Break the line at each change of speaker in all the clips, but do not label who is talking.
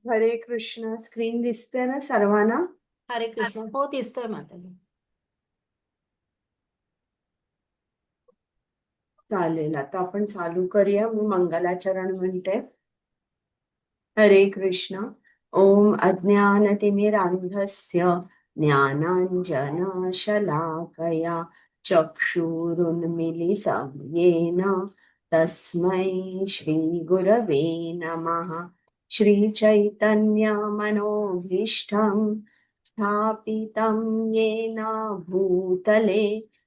हरे कृष्ण. स्क्रीन दिसते ना सर्वांना?
हरे कृष्ण. हो, दिसतोय माताजी.
चालेल, आता आपण चालू करूया. मी मंगलाचरण म्हणते. हरे कृष्ण. ओम अज्ञानतिमिरान्धस्य ज्ञानाञ्जनशलाकया चक्षुरुन्मिलितं येन तस्मै श्रीगुरवे नमः. श्रीचैतन्यमनोभीष्टं स्थापितं येन भूतले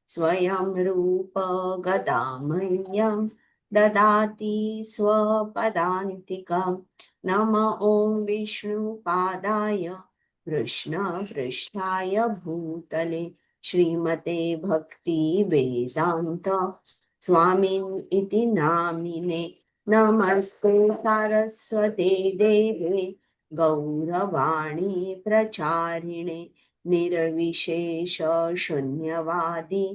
स्वयं रूप गदामह्यं ददाति स्वपदान्तिकम्. नम ओं विष्णुपादाय कृष्णपृष्ठाय भूतले श्रीमते भक्ति वेदांत स्वामिन् इति नामिने. नमस्ते सारस्वते देवे गौरवाणी प्रचारिणे निर्विशेष शून्यवादी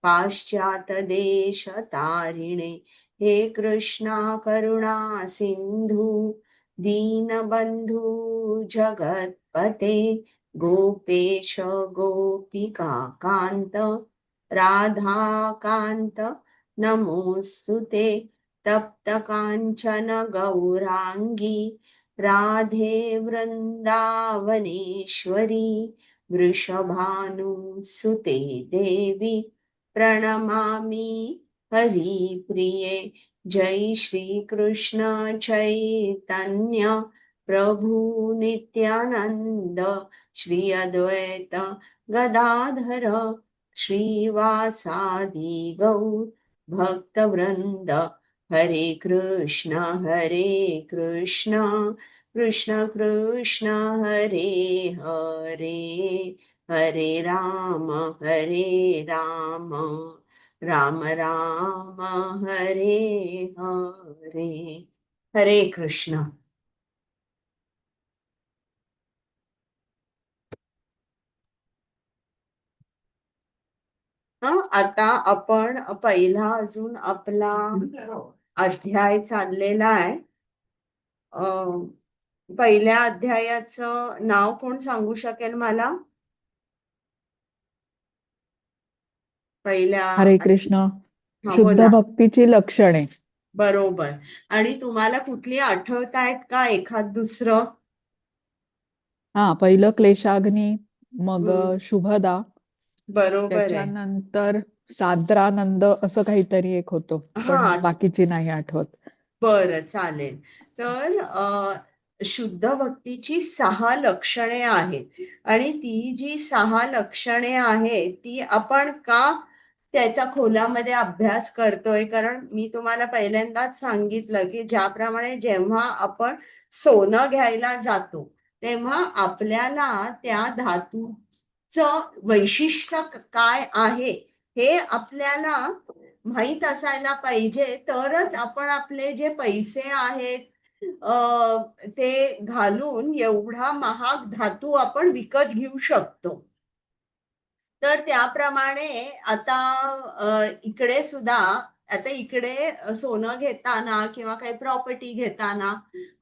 पाश्चातदेशतारिणे. हे कृष्णा करुणा सिंधु दीनबंधु जगत्पते गोपेश गोपिका कांत राधाकांत नमोस्तुते. तप्त कांचन गौरांगी राधे वृंदावनेश्वरी वृषभानुसुते देवी प्रणमामि हरिप्रिये. जय श्री कृष्ण चैतन्य प्रभु नित्यानंद श्री अद्वैत गदाधर श्रीवासादि गौर भक्तवृंद. हरे कृष्ण कृष्ण कृष्ण हरे हरे, हरे राम राम राम हरे हरे. हरे कृष्ण. आता आपण पहिला अजून आपला अध्याय चाललेला आहे. पहिल्या अध्यायाचं नाव कोण सांगू शकेल मला? पहिल्या
हरे कृष्ण. शुद्ध
बोला.
भक्तीची लक्षणे.
बरोबर. आणि तुम्हाला कुठली आठवतायत का एखाद दुसरं?
पहिलं क्लेशाग्नी, मग शुभदा,
बरोबर आहे.
त्याच्यानंतर साद्रानंद असं काहीतरी एक होतं, पण बाकीची नाही आठवत.
बरं, चालेल. तर शुद्ध भक्तीची 6 लक्षणे आहेत आणि ती जी 6 लक्षणे आहेत ती आपण का त्याचा खोलामध्ये अभ्यास करतोय? कारण मी तुम्हाला पहिल्यांदाच सांगितलं की ज्याप्रमाणे जेव्हा आपण सोनं घ्यायला जातो तेव्हा आपल्याला त्या धातूचं वैशिष्ट्य काय आहे हे आपल्याला माहित असायला पाहिजे, तरच आपण आपले जे पैसे आहेत ते घालून एवढा महाग धातू आपण विकत घेऊ शकतो. तर त्याप्रमाणे आता इकडे सुद्धा आता इकडे सोनं घेताना किंवा काही प्रॉपर्टी घेताना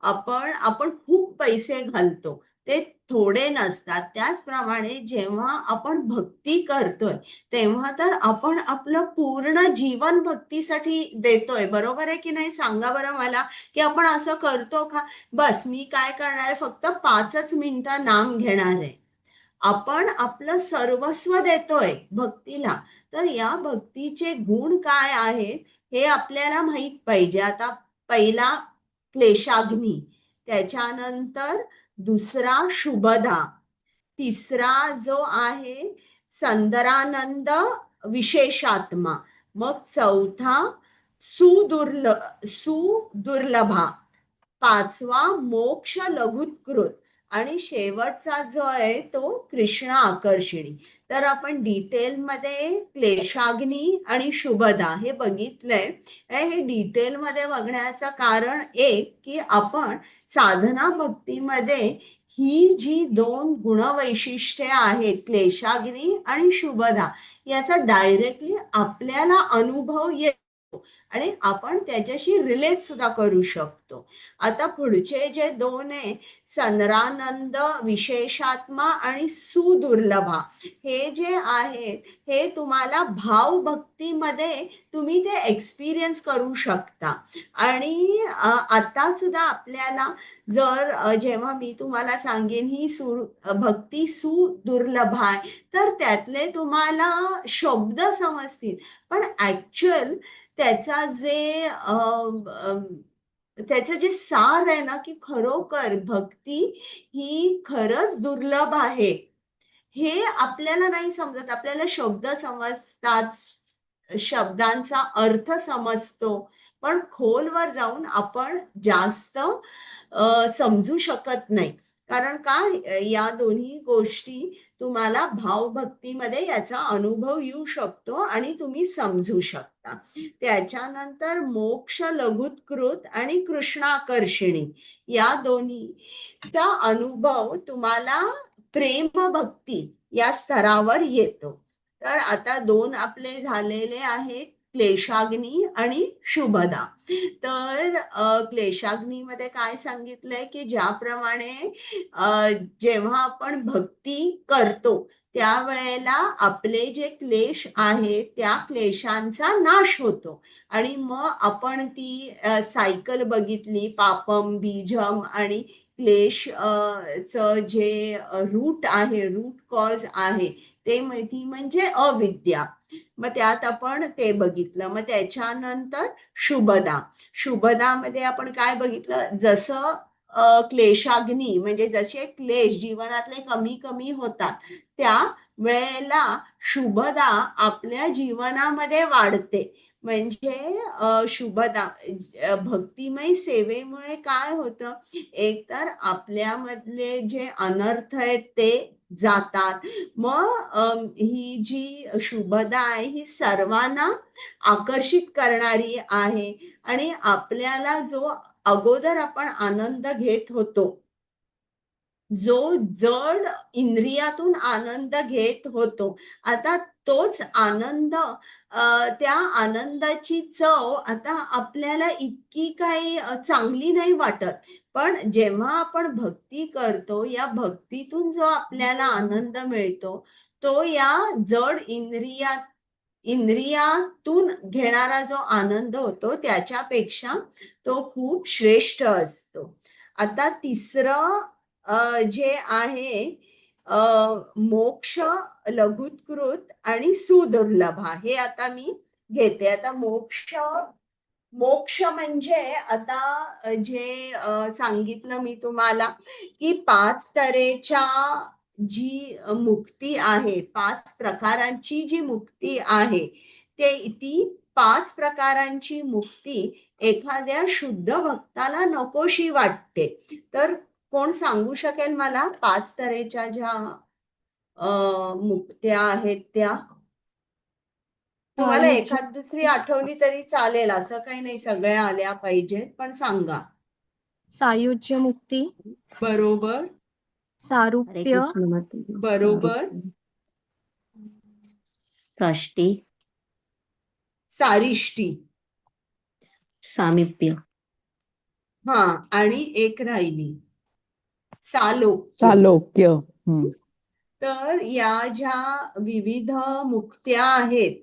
आपण खूप पैसे घालतो, ते थोडे नसतात. त्याचप्रमाणे जेव्हा आपण भक्ती करतोय तेव्हा तर आपण आपलं पूर्ण जीवन भक्तीसाठी देतोय. बरोबर आहे की नाही? सांगा बरं मला, की आपण असं करतो का? बस मी काय करणार आहे, फक्त 5च मिनिटं नाम घेणार आहे. आपण आपलं सर्वस्व देतोय भक्तीला. तर या भक्तीचे गुण काय आहेत हे आपल्याला माहित पाहिजे. आता पहिला क्लेशाग्नी, त्याच्यानंतर दुसरा शुभदा, तिसरा जो आहे संदरानंद विशेषात्मा, मग चौथा सुदुर्लभा, 5वा मोक्ष लघुत्कृत आणि शेवटचा जो आहे तो कृष्ण आकर्षणी. तर आपण डिटेलमध्ये क्लेशाग्नी आणि शुभदा हे बघितलंय. हे डिटेलमध्ये बघण्याचं कारण एक की आपण साधना भक्तीमध्ये ही जी 2 गुणवैशिष्ट्ये आहेत क्लेशाग्नी आणि शुभदा याचा डायरेक्टली आपल्याला अनुभव आणि आपण त्याच्याशी रिलेट सुद्धा करू शकतो. आता पुढचे जे दोन आहे, सनरानंद, विशेषात्मा आणि सुदुर्लभा, हे जे आहेत हे तुम्हाला भावभक्तीमध्ये तुम्ही ते एक्सपिरियन्स करू शकता. आणि आता सुद्धा आपल्याला जर जेव्हा मी तुम्हाला सांगेन ही भक्ती सुदुर्लभ आहे, तर त्यातले तुम्हाला शब्द समजतील, पण ऍक्च्युअल त्याचा जे त्याचं जे सार आहे ना, की खरोखर भक्ती ही खरंच दुर्लभ आहे, हे आपल्याला नाही समजत. आपल्याला शब्द समजतात, शब्दांचा अर्थ समजतो, पण खोलवर जाऊन आपण जास्त समजू शकत नाही. कारण का, या दोन्ही गोष्टी तुम्हाला भावभक्तीमध्ये याचा अनुभव येऊ शकतो आणि तुम्ही समजू शकता. त्याच्यानंतर मोक्ष, लघुत्कृत आणि कृष्णाकर्षिणी, या दोन्हीचा अनुभव तुम्हाला प्रेम भक्ती या स्तरावर येतो. तर आता दोन आपले झालेले आहेत, क्लेशाग्नी आणि शुभदा. तर क्लेशाग्नीमध्ये काय सांगितलंय, की ज्याप्रमाणे जेव्हा आपण भक्ती करतो त्यावेळेला आपले जे क्लेश आहेत त्या क्लेशांचा नाश होतो आणि मग आपण ती सायकल बघितली, पापम, बीजम आणि क्लेश च जे रूट आहे, रूट कॉज आहे, ते ती म्हणजे अविद्या. मग त्यात आपण ते बघितलं. मग त्याच्यानंतर शुभदा. शुभदामध्ये आपण काय बघितलं, जसं क्लेशाग्नी म्हणजे जसे क्लेश जीवनातले कमी कमी होतात, त्या वेळेला शुभदा आपल्या जीवनामध्ये वाढते. म्हणजे शुभदा भक्तिमय सेवेमुळे काय होतं, एकतर आपल्यामधले जे अनर्थ आहेत ते जातात. मग ही जी शुभदा आहे ही सर्वांना आकर्षित करणारी आहे आणि आपल्याला जो अगोदर आपण आनंद घेत होतो, जो जड इंद्रियातून आनंद घेत होतो, आता तोच आनंद, त्या आनंदाची चव आता आपल्याला इतकी काही चांगली नाही वाटत. पण जेव्हा आपण भक्ती करतो, या भक्तीतून जो आपल्याला आनंद मिळतो, तो या जड इंद्रियातून घेणारा जो आनंद होतो त्याच्यापेक्षा तो खूप श्रेष्ठ असतो. आता तिसरं जे आहे मोक्ष, लघुत्कृत आणि सुदुर्लभा, हे आता मी घेते. आता मोक्ष, मोक्ष म्हणजे आता जे सांगितलं मी तुम्हाला, की 5 तऱ्हेच्या जी मुक्ती आहे, 5 प्रकारांची जी मुक्ती आहे, ती 5 प्रकारांची मुक्ती एखाद्या शुद्ध भक्ताला नकोशी वाटते. तर कोण सांगू शकेल मला 5 तऱ्हेच्या ज्या मुक्त्या आहेत त्या? तुम्हाला
सायुज्य
एखाद दुसरी आठवली तरी चालेल, असं काही नाही सगळ्या आल्या पाहिजेत, पण सांगा.
सायुज्य मुक्ती,
बरोबर,
हरे
सारुप्य,
कृष्ण माता.
बरोबर,
षष्टी,
सारिष्टी,
सामिप्य,
हा, आणि एक राहिली, सालोक्य.
सालोक्य.
तर या ज्या विविध मुक्त्या आहेत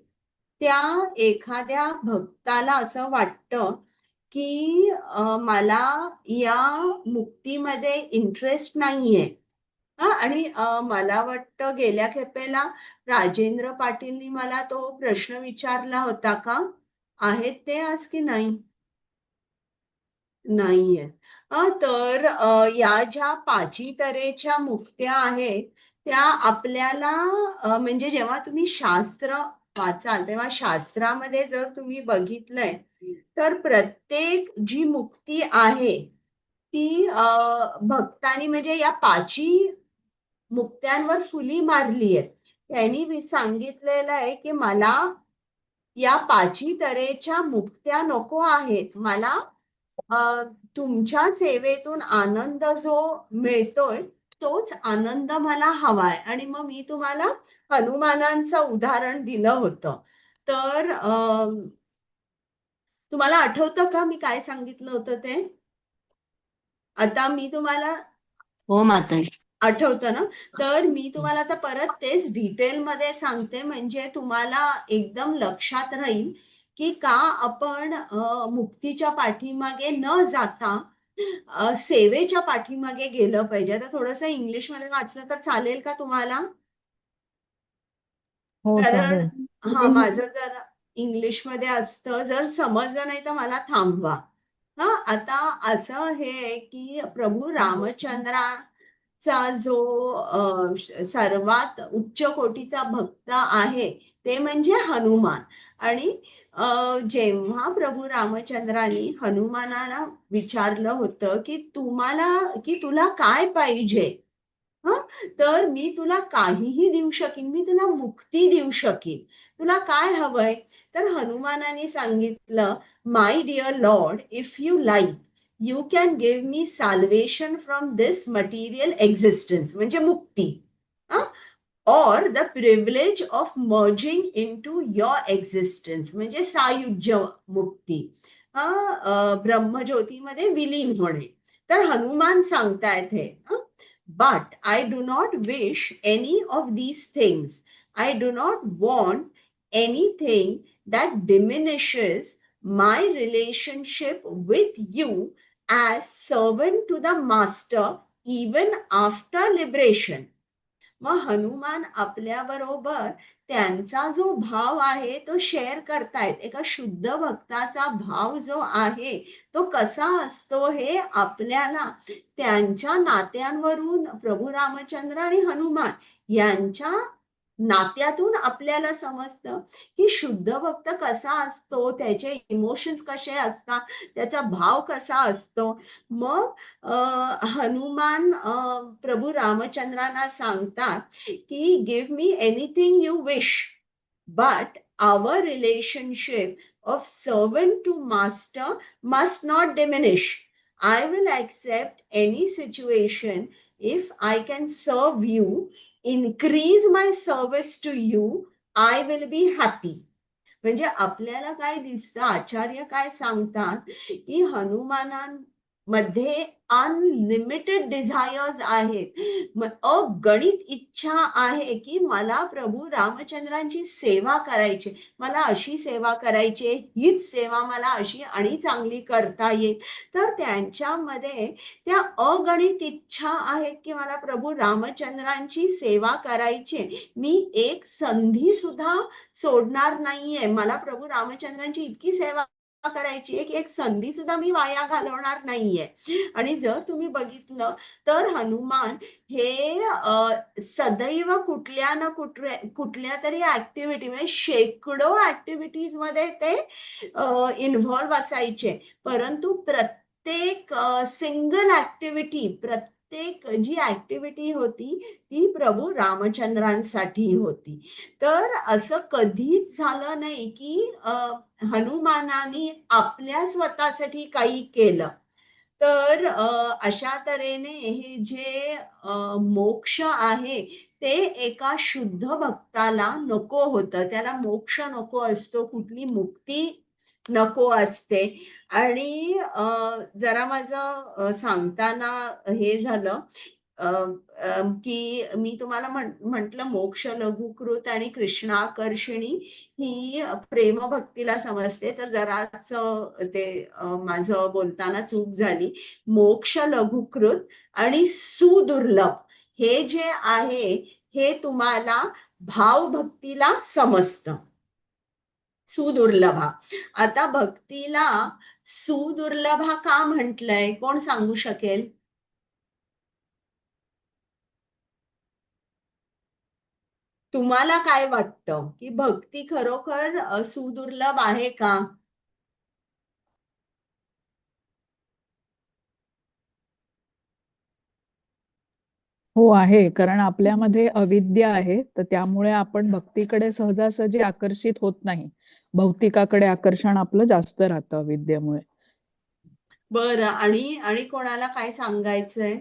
त्या एखाद्या भक्ताला असं वाटतं, की मला या मुक्तीमध्ये इंटरेस्ट नाहीये. आणि मला वाटतं गेल्या खेपेला राजेंद्र पाटीलनी मला तो प्रश्न विचारला होता का, आहेत ते आज की नाही? नाहीये. तर या ज्या 5ही तऱ्हेच्या मुक्त्या आहेत त्या आपल्याला म्हणजे जेव्हा तुम्ही शास्त्र वाचाल तेव्हा शास्त्रामध्ये जर तुम्ही बघितलंय, तर प्रत्येक जी मुक्ती आहे ती भक्तांनी म्हणजे या 5ही मुक्त्यांवर फुली मारली आहे. त्यांनी सांगितलेलं आहे, की मला या 5ही तऱ्हेच्या मुक्त्या नको आहेत. मला तुमच्या सेवेतून आनंद जो मिळतोय तोच आनंद मला हवाय. आणि मग मी तुम्हाला हनुमानांचं उदाहरण दिलं होतं. तर तुम्हाला आठवतं का मी काय सांगितलं होतं ते? आता मी तुम्हाला
हो माताजी.
आठवतं ना? तर मी तुम्हाला आता परत तेच डिटेलमध्ये सांगते, म्हणजे तुम्हाला एकदम लक्षात राहील की का आपण मुक्तीच्या पाठीमागे न जाता सेवेच्या पाठीमागे गेलं पाहिजे. आता थोडंसं इंग्लिशमध्ये वाचलं तर चालेल का तुम्हाला?
हो,
कारण
चालेल.
माझं जर इंग्लिशमध्ये असतं, जर समजलं नाही तर मला थांबवा. आता असं हे की प्रभू रामचंद्राचा जो सर्वात उच्च कोटीचा भक्त आहे ते म्हणजे हनुमान. आणि जेव्हा प्रभू रामचंद्रांनी हनुमानाला विचारलं होतं की तुला काय पाहिजे? हं, तर मी तुला काहीही देऊ शकीन, मी तुला मुक्ती देऊ शकीन. तुला काय हवंय? तर हनुमानाने सांगितलं, my dear lord, if you like, you can give me salvation from this material existence, म्हणजे मुक्ती. Or the privilege of merging into your existence, म्हणजे सायुज्य मुक्ती. ब्रह्मज्योतीमध्ये विलीन होणे. तर हनुमान सांगतायत हे. But I do not wish any of these things. I do not want anything that diminishes my relationship with you as servant to the master even after liberation. मग हनुमान आपल्या बरोबर त्यांचा जो भाव आहे तो शेअर करतायत. एका शुद्ध भक्ताचा भाव जो आहे तो कसा असतो हे आपल्याला त्यांच्या नात्यांवरून, प्रभू रामचंद्र आणि हनुमान यांच्या नात्यातून आपल्याला समजतं की शुद्ध भक्त कसा असतो, त्याचे इमोशन्स कसे असतात, त्याचा भाव कसा असतो. मग हनुमान प्रभू रामचंद्रांना सांगतात की give me anything you wish, but our relationship of servant to master must not diminish. I will accept any situation if I can serve you, increase my service to you, I will be happy. म्हणजे आपल्याला काय दिसतं, आचार्य काय सांगतात की हनुमानांमध्ये unlimited desires आहेत, अगणित इच्छा आहे की मला प्रभू रामचंद्रांची सेवा करायची, मला अशी सेवा करायची, हीच सेवा मला अशी आणि चांगली करता येईल. तर त्यांच्यामध्ये त्या अगणित इच्छा आहेत की मला प्रभू रामचंद्रांची सेवा करायची, मी एक संधी सुद्धा सोडणार नाहीये, मला प्रभू रामचंद्रांची इतकी सेवा करायची आहे की एक संधी सुद्धा मी वाया घालवणार नाहीये. आणि जर तुम्ही बघितलं तर हनुमान हे सदैव कुठल्या ना कुठल्या तरी ऍक्टिव्हिटी, म्हणजे शेकडो ऍक्टिव्हिटीज मध्ये ते इन्व्हॉल्व असायचे, परंतु प्रत्येक सिंगल ऍक्टिव्हिटी, प्रत्येक जी ऍक्टिव्हिटी होती ती प्रभू रामचंद्रांसाठी होती. तर असं कधीच झालं नाही की हनुमानाने आपल्या स्वतःसाठी काही केलं. तर अशा तऱ्हेने हे जे मोक्ष आहे ते एका शुद्ध भक्ताला नको होतं, त्याला मोक्ष नको असतो, कुठली मुक्ती नको असते. आणि जरा माझं सांगताना हे झालं की मी तुम्हाला म्हटलं मोक्ष लघुकृत आणि कृष्णाकर्षिणी ही प्रेमभक्तीला समजते, तर जराच ते माझं बोलताना चूक झाली. मोक्ष लघुकृत आणि सुदुर्लभ हे जे आहे हे तुम्हाला भावभक्तीला समजतं. सुदुर्लभा. आता भक्तीला सुदुर्लभा का म्हटलंय, कोण सांगू शकेल? तुम्हाला काय वाटतं की भक्ती खरोखर सुदुर्लभ आहे का?
हो, आहे. कारण आपल्यामध्ये अविद्या आहे, तर त्यामुळे आपण भक्तीकडे सहजासहजी आकर्षित होत नाही. भौतिकाकडे आकर्षण आपलं जास्त राहतं अविद्येमुळे.
बरं, आणि आणि कोणाला काय सांगायचंय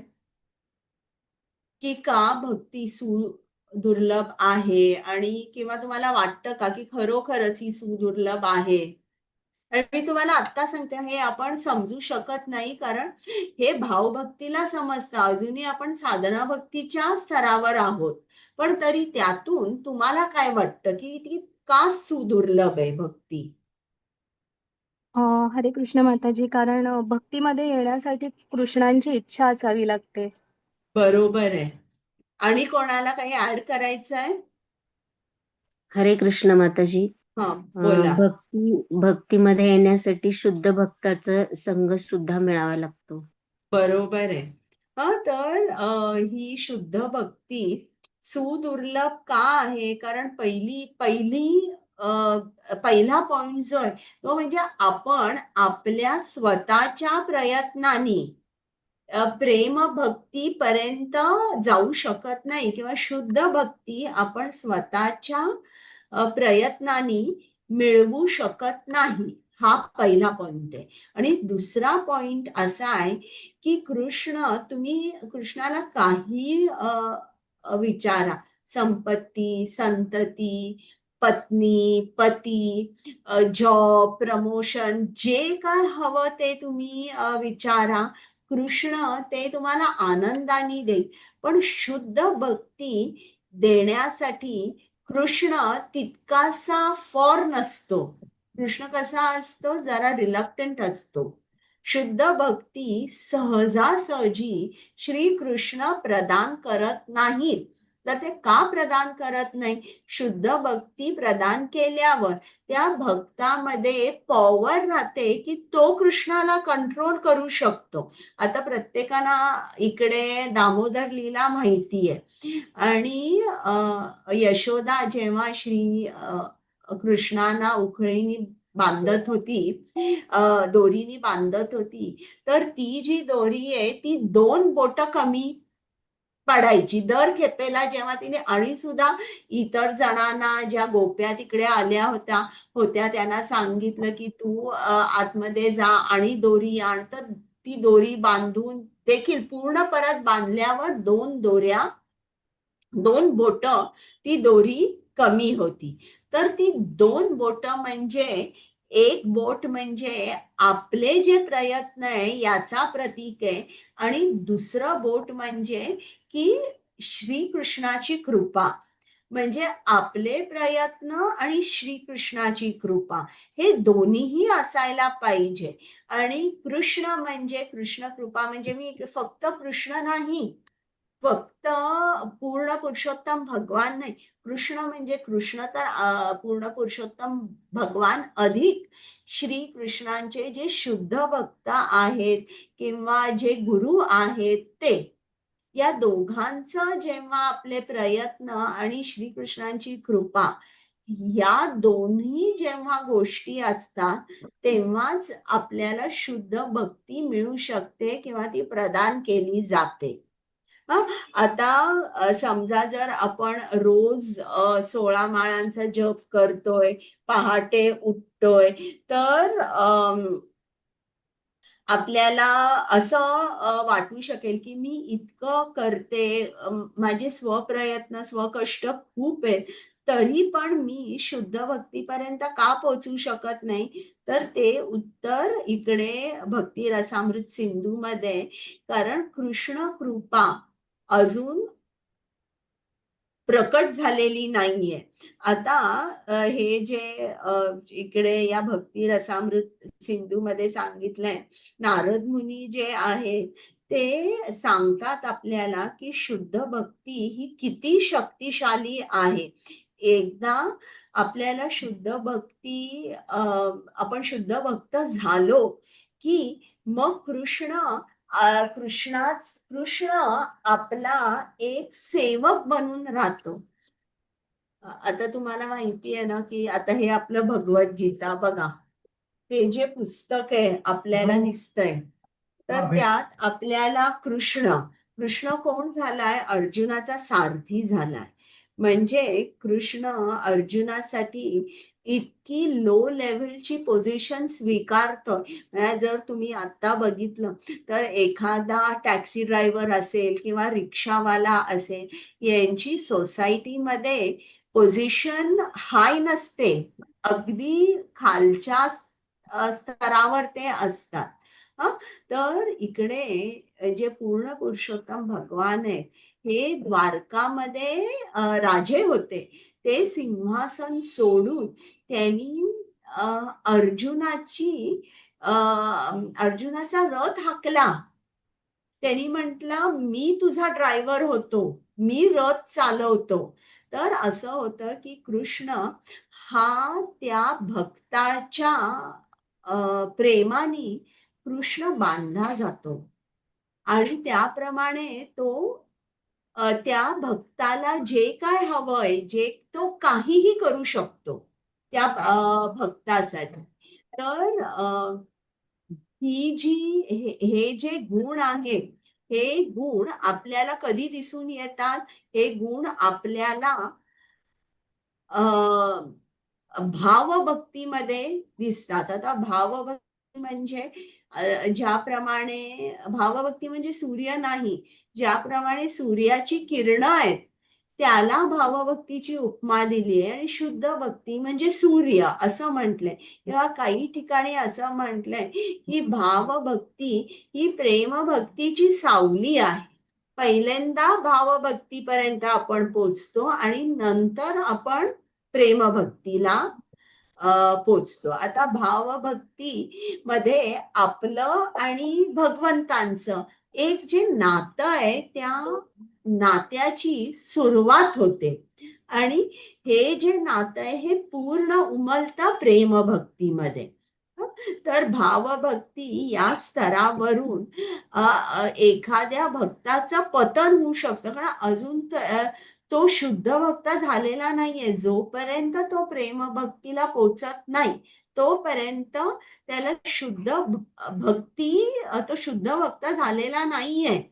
की का भक्ती सुदुर्लभ आहे, आणि किंवा तुम्हाला वाटतं का की खरोखरच ही सुदुर्लभ आहे? आणि मी तुम्हाला आत्ता सांगते, हे आपण समजू शकत नाही, कारण हे भावभक्तीला समजतं. अजूनही आपण साधना भक्तीच्या स्तरावर आहोत. पण तरी त्यातून तुम्हाला काय वाटतं, की ती का सुदुर्लभ आहे भक्ती?
हरे कृष्ण माताजी. कारण भक्तीमध्ये येण्यासाठी कृष्णांची इच्छा असावी लागते.
बरोबर आहे. आणि कोणाला काही ऍड करायचं आहे?
हरे कृष्ण माताजी.
हा, बोला.
भक्तीमध्ये येण्यासाठी शुद्ध भक्ताचा संग सुद्धा मिळावा लागतो.
बरोबर आहे. तर ही शुद्ध भक्ती सुदुर्लभ का आहे? कारण पहिला पॉइंट जो आहे तो म्हणजे आपण आपल्या स्वतःच्या प्रयत्नांनी प्रेम भक्ती पर्यंत जाऊ शकत नाही, किंवा शुद्ध भक्ती आपण स्वतःच्या प्रयत्नांनी मिळवू शकत नाही. हा पहिला पॉइंट आहे. आणि दुसरा पॉइंट असा आहे की तुम्ही कृष्णाला काही विचारा, संपत्ती, संतती, पत्नी, पती, जॉब, प्रमोशन, जे काय हवं ते तुम्ही विचारा. कृष्ण ते तुम्हाला आनंदाने देईल. पण शुद्ध भक्ती देण्यासाठी कृष्ण तितकासा फॉर नसतो. कृष्ण कसा असतो? जरा रिलक्टंट असतो. शुद्ध भक्ती सहजासहजी श्रीकृष्ण प्रदान करत नाहीत. तर ते का प्रदान करत नाही? शुद्ध भक्ती प्रदान केल्यावर त्या भक्तामध्ये पॉवर राहते की तो कृष्णाला कंट्रोल करू शकतो. आता प्रत्येकाला इकडे दामोदर लीला माहिती आहे. आणि यशोदा जेव्हा कृष्णाला उखळीने बांधत होती, दोरीने बांधत होती, तर ती जी दोरी आहे ती 2 बोट कमी पडायची दर खेपेला. जेव्हा तिने, आणि सुद्धा इतर जणांना, ज्या गोप्या तिकडे आल्या होत्या त्यांना सांगितलं की तू आतमध्ये जा आणि दोरी आण. तर ती दोरी बांधून देखील पूर्ण परत बांधल्यावर 2 बोट ती दोरी कमी होती. तर ती 2 बोट म्हणजे, एक बोट म्हणजे आपले जे प्रयत्न आहे याचा प्रतीक आहे, आणि दुसरं बोट म्हणजे की श्रीकृष्णाची कृपा. म्हणजे आपले प्रयत्न आणि श्रीकृष्णाची कृपा हे दोन्हीही असायला पाहिजे. आणि कृष्ण कृपा म्हणजे मी फक्त कृष्ण नाही, फक्त पूर्ण पुरुषोत्तम भगवान नाही. कृष्ण म्हणजे कृष्ण तर पूर्ण पुरुषोत्तम भगवान अधिक श्री कृष्णांचे जे शुद्ध भक्त आहेत किंवा जे गुरु आहेत ते, या दोघांचं जेव्हा आपले प्रयत्न आणि श्रीकृष्णांची कृपा, या दोन्ही जेव्हा गोष्टी असतात तेव्हाच आपल्याला शुद्ध भक्ती मिळू शकते किंवा ती प्रदान केली जाते. आता समजा जर आपण रोज 16 माळांचा जप करतोय, पहाटे उठतोय, तर आपल्याला असं वाटू शकेल की मी इतकं करते, माझे स्वप्रयत्न स्वकष्ट खूप आहेत, तरी पण मी शुद्ध भक्तीपर्यंत का पोहोचू शकत नाही? तर ते उत्तर इकडे भक्ती रसामृत सिंधू मध्ये, कारण कृष्ण कृपा अजून प्रकट झालेली नाहीये. आता हे जे इकडे या भक्ती रसामृत सिंधू मध्ये सांगितलंय, नारद मुनी जे आहेत ते सांगतात आपल्याला की शुद्ध भक्ती ही किती शक्तिशाली आहे. एकदा आपल्याला शुद्ध भक्ती, आपण शुद्ध भक्त झालो की मग कृष्ण आपला एक सेवक बनून राहतो. आता तुम्हाला माहिती आहे ना की आता हे आपलं भगवद्गीता बघा, ते जे पुस्तक आहे आपल्याला दिसतंय, तर त्यात आपल्याला कृष्ण कोण झालाय? अर्जुनाचा सारथी झालाय. म्हणजे कृष्ण अर्जुनासाठी इतकी लो लेव्हलची पोझिशन स्वीकारतोय. म्हणजे जर तुम्ही आता बघितलं तर एखादा टॅक्सी ड्रायव्हर असेल किंवा रिक्षावाला असेल, यांची सोसायटीमध्ये पोझिशन हाय नसते, अगदी खालच्या स्तरावर ते असतात. हा, तर इकडे जे पूर्ण पुरुषोत्तम भगवान आहेत, हे द्वारकामध्ये राजे होते. ते सिंहासन सोडून त्यांनी अर्जुनाची अर्जुनाचा रथ हाकला. त्यांनी म्हटलं, मी तुझा ड्रायव्हर होतो, मी रथ चालवतो. तर असं होतं की कृष्ण हा त्या भक्ताच्या प्रेमाने कृष्ण बांधला जातो आणि त्याप्रमाणे तो त्या भक्ताला जे काय हवंय, जे तो काहीही करू शकतो त्या भक्तासाठी. तर ही जी हे जे गुण आहेत, हे गुण आपल्याला कधी दिसून येतात? हे गुण आपल्याला भावभक्तीमध्ये दिसतात. आता भावभक्ती म्हणजे ज्याप्रमाणे भावभक्ती म्हणजे सूर्य नाही, ज्याप्रमाणे सूर्याची किरणं आहेत, त्याला भावभक्तीची उपमा दिली आहे आणि शुद्ध भक्ती म्हणजे सूर्य असं म्हटलंय. किंवा काही ठिकाणी असं म्हटलंय की भावभक्ती ही प्रेमभक्तीची सावली आहे. पहिल्यांदा भावभक्तीपर्यंत आपण पोचतो आणि नंतर आपण प्रेमभक्तीला पोचतो. आता भावभक्ती मध्ये आपलं आणि भगवंतांचं एक जे नातं आहे, त्या नात्याची सुरुवात होते आणि हे जे नातं आहे हे पूर्ण उमलतं प्रेमभक्तीमध्ये. तर भावभक्ती या स्तरावरून एखाद्या भक्ताचं पतन होऊ शकतं, कारण अजून तो शुद्ध भक्त झालेला नाहीये. जोपर्यंत तो प्रेमभक्तीला पोचत नाही, तोपर्यंत त्याला शुद्ध भक्ती तो शुद्ध भक्त झालेला नाहीये.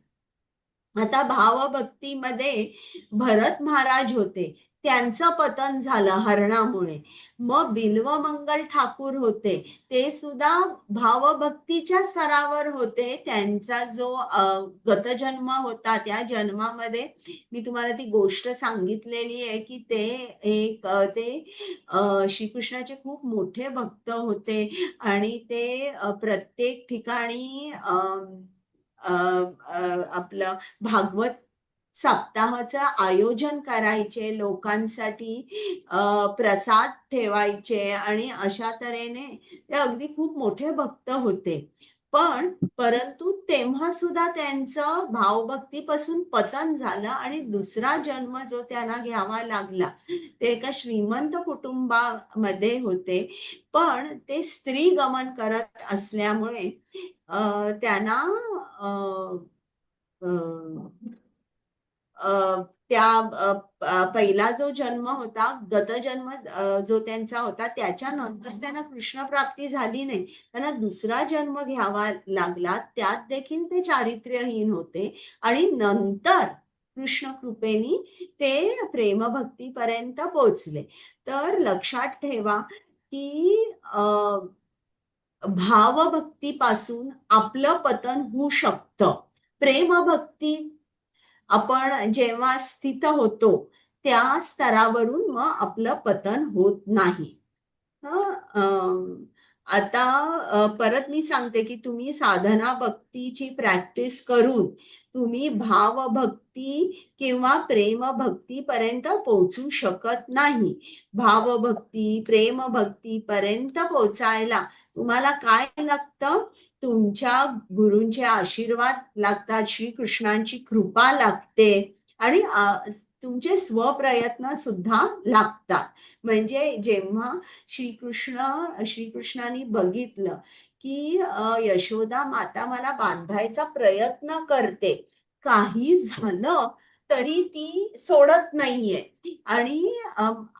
आता भावभक्तीमध्ये भरत महाराज होते, त्यांचं पतन झालं हरणामुळे. मग बिल्वमंगल ठाकूर होते, ते सुद्धा भावभक्तीच्या स्तरावर होते. त्यांचा जो गतजन्म होता, त्या जन्मामध्ये मी तुम्हाला ती गोष्ट सांगितलेली आहे की ते श्रीकृष्णाचे खूप मोठे भक्त होते आणि ते प्रत्येक ठिकाणी आपलं भागवत सप्ताहाचं आयोजन करायचे, लोकांसाठी प्रसाद ठेवायचे आणि अशा तऱ्हेने ते अगदी खूप मोठे भक्त होते. पण परंतु तेव्हा सुद्धा त्यांचं भावभक्तीपासून पतन झालं आणि दुसरा जन्म जो त्यांना घ्यावा लागला, ते एका श्रीमंत कुटुंबामध्ये होते. पण ते स्त्री गमन करत असल्यामुळे त्यांना त्या पहिला जो जन्म होता, गतजन्म जो त्यांचा होता, त्याच्यानंतर त्यांना कृष्ण प्राप्ती झाली नाही. त्यांना दुसरा जन्म घ्यावा लागला, त्यात देखील ते चारित्र्यहीन होते आणि नंतर कृष्ण कृपेनी ते प्रेमभक्तीपर्यंत पोहोचले. तर लक्षात ठेवा की भावभक्तीपासून आपलं पतन होऊ शकतं. प्रेमभक्ती आपण जेव्हा स्थित होतो, त्या स्तरावरून मग आपलं पतन होत नाही. आता परत मी सांगते की तुम्ही साधना भक्तीची प्रॅक्टिस करून तुम्ही भावभक्ती किंवा प्रेमभक्तीपर्यंत पोहोचू शकत नाही. भावभक्ती, प्रेमभक्ती पर्यंत पोहोचायला तुम्हाला काय लागतं? तुमच्या गुरूंचे आशीर्वाद लागतात, श्रीकृष्णांची कृपा लागते आणि तुमचे सुद्धा लागतात. म्हणजे जेव्हा श्रीकृष्णाने बघितलं की यशोदा माता मला बांधायचा प्रयत्न करते, काही झालं तरी ती सोडत नाहीये आणि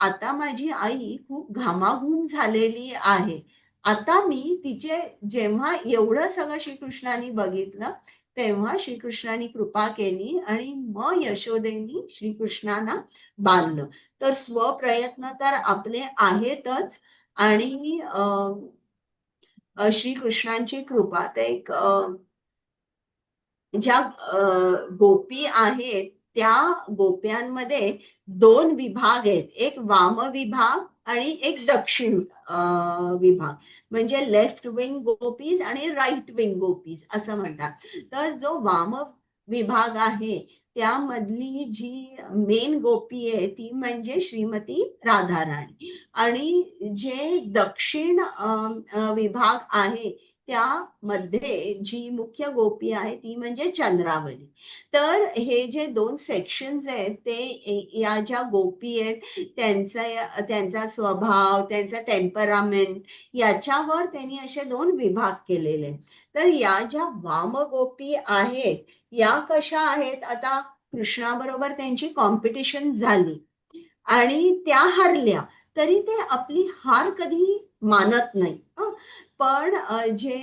आता माझी आई खूप घामाघूम झालेली आहे. आता मी तिचे जेव्हा एवढं सगळं श्रीकृष्णाने बघितलं, तेव्हा श्रीकृष्णाने कृपा केली आणि मग यशोदेनी श्रीकृष्णांना बांधलं. तर स्वप्रयत्न तर आपले आहेतच आणि श्रीकृष्णांची कृपा. तर एक ज्या गोपी आहेत त्या गोप्यांमध्ये 2 विभाग आहेत, एक वाम विभाग आणि एक दक्षिण विभाग, म्हणजे लेफ्ट विंग गोपीज आणि राईट विंग गोपीज असं म्हणतात. तर जो वाम विभाग आहे त्यामधली जी मेन गोपी आहे ती म्हणजे श्रीमती राधाराणी, आणि जे दक्षिण विभाग आहे त्यामध्ये जी मुख्य गोपी आहे ती म्हणजे चंद्रावली. तर हे जे 2 सेक्शन्स आहेत ते या ज्या गोपी आहेत त्यांचा स्वभाव, त्यांचा टेम्परामेंट याच्यावर त्यांनी असे 2 विभाग केलेले आहेत. तर या ज्या वाम गोपी आहेत या कशा आहेत, आता कृष्णाबरोबर त्यांची कॉम्पिटिशन झाली आणि त्या हारल्या तरी ते आपली हार कधी मानत नाही. पण जे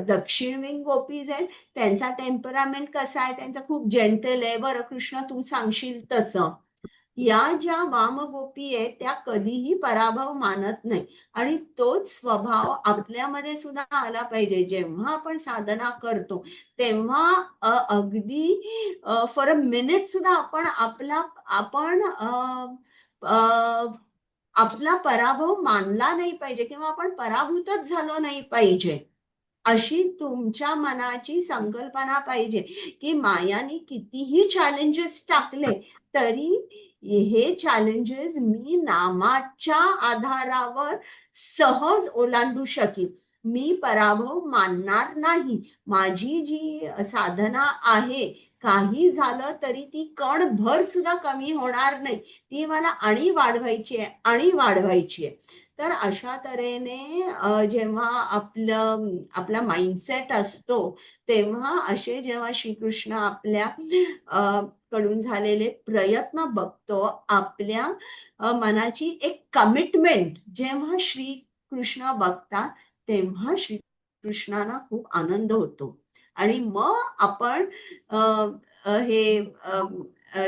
दक्षिण विंग गोपीज आहेत त्यांचा टेम्परामेंट कसा आहे, त्यांचा खूप जेंटल आहे, बरं कृष्ण तू सांगशील तसं. या ज्या वाम गोपी आहेत त्या कधीही पराभव मानत नाही, आणि तोच स्वभाव आपल्यामध्ये सुद्धा आला पाहिजे. जेव्हा आपण साधना करतो तेव्हा अगदी फॉर अ मिनिट सुद्धा आपला पराभव मानला नाही पाहिजे किंवा आपण पराभूतच झालो नाही पाहिजे. अशी तुमच्या मनाची संकल्पना पाहिजे की मायाने कितीही चॅलेंजेस टाकले तरी हे चॅलेंजेस मी नामाच्या आधारावर सहज ओलांडू शकीन. मी पराभव मानणार नाही. माझी जी साधना आहे काही झालं तरी ती कणभर सुद्धा कमी होणार नाही. ती मला आणि वाढवायची आहे आणि वाढवायची आहे. तर अशा तऱ्हेने जेव्हा आपला माइंडसेट असतो तेव्हा असे जेव्हा श्रीकृष्ण आपल्या कडून झालेले प्रयत्न बघतो, आपल्या मनाची एक कमिटमेंट जेव्हा श्रीकृष्ण बघतात तेव्हा श्रीकृष्णाला खूप आनंद होतो, आणि मग आपण